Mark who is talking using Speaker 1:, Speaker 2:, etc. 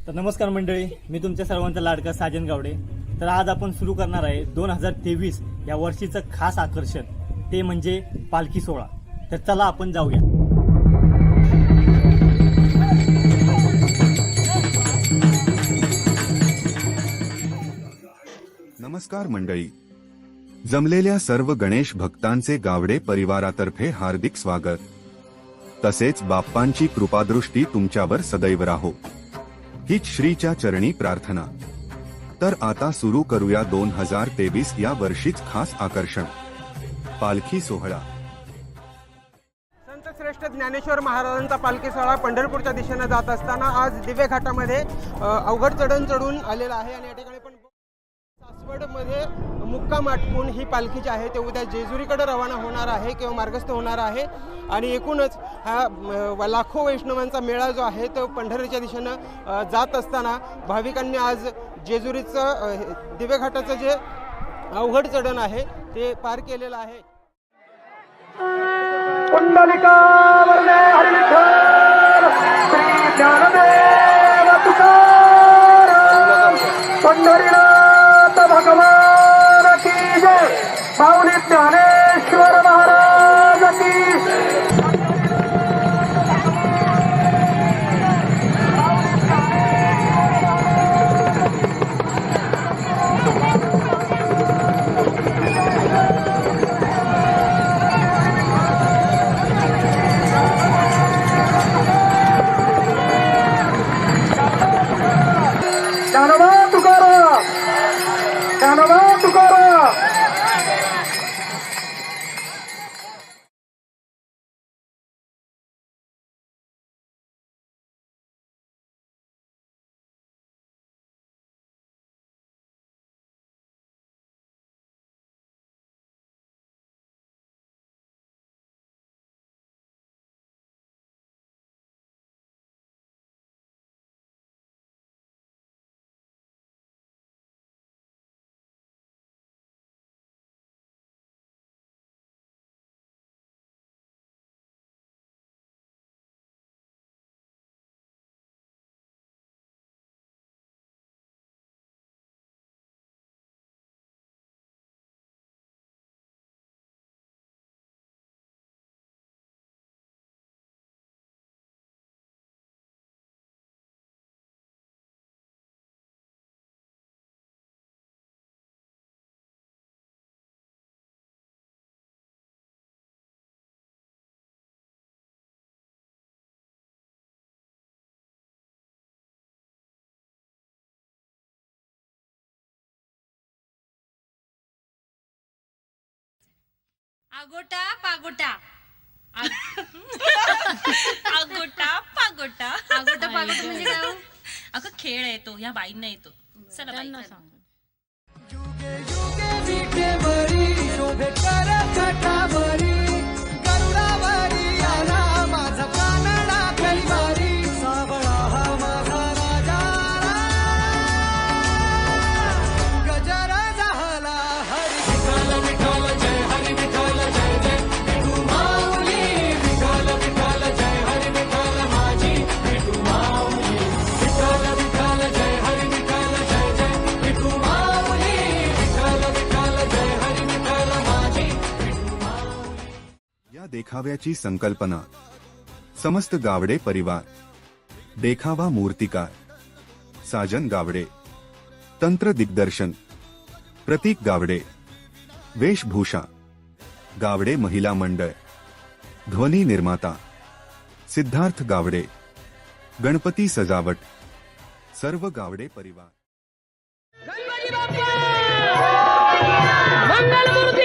Speaker 1: तर नमस्कार मंडळी, मी तुमच्या सर्वांचा लाडका साजन गावडे. तर आज आपण सुरू करणार आहे 2023 या वर्षीचं खास आकर्षण, ते म्हणजे पालखी सोहळा. तर चला आपण जाऊया.
Speaker 2: नमस्कार मंडळी, जमलेल्या सर्व गणेश भक्तांचे गावडे परिवारातर्फे हार्दिक स्वागत. तसेच बाप्पांची कृपादृष्टी तुमच्यावर सदैव राहो, हीच श्रीच्या चरणी प्रार्थना. तर आता सुरू करूया 2023 या वर्षीच खास आकर्षण, पालखी सोहळा.
Speaker 3: संत श्रेष्ठ ज्ञानेश्वर महाराजांचा पालखी सोहळा पंढरपूरच्या दिशेने जात असताना आज दिवे घाटामध्ये अवघड चढण चढून आलेला आहे. आणि या ठिकाणी पण सासवडमध्ये मुक्काम आटपून ही पालखी जी आहे ते उद्या जेजुरीकडे रवाना होणार आहे किंवा मार्गस्थ होणार आहे. आणि एकूणच हा लाखो वैष्णवांचा मेळा जो आहे तो पंढरीच्या दिशेनं जात असताना भाविकांनी आज जेजुरीचं दिवे घाटाचं जे अवघड चढण आहे ते पार केलेलं आहे.
Speaker 4: पुंडलिका वरदे हरी विठ्ठल श्री ज्ञानदेव तुकाराम पंढरीनाथ भगवान की जय. माऊली ज्ञानेश्वर महाराज की. ज्ञानोबा तुकाराम, ज्ञानोबा तुकाराम.
Speaker 5: आगोटा पागोटा आगोटा पागोटा
Speaker 6: आगोटा पागोटा म्हणजे काय हो?
Speaker 5: अगं खेळ आहे तो, ह्या बाईंना येतो. चला बाई,
Speaker 6: त्यांना
Speaker 5: चला.
Speaker 6: सांग.
Speaker 7: युगे युगे विटेवरी शोभे कर छटावरी गरुडावरी आला माझा कानडा कैवारी सावळा हा माझा राजा गजर झाला हरी विठ्ठल विठ्ठल जय हरी विठ्ठल जय जय विठू माऊली विठ्ठल विठ्ठल जय हरी विठ्ठल माझी विठू माऊली विठ्ठल विठ्ठल जय हरी विठ्ठल जय जय विठू माऊली विठ्ठल विठ्ठल जय हरी विठ्ठल माझी विठू माऊली.
Speaker 2: या देखाव्याची संकल्पना समस्त गावडे परिवार. देखावा मूर्तिकार साजन गावडे. तंत्र दिग्दर्शन प्रतीक गावडे. वेशभूषा गावडे महिला मंडळ. ध्वनी निर्माता सिद्धार्थ गावडे. गणपती सजावट सर्व गावडे परिवार.
Speaker 4: मंगलमूर्ती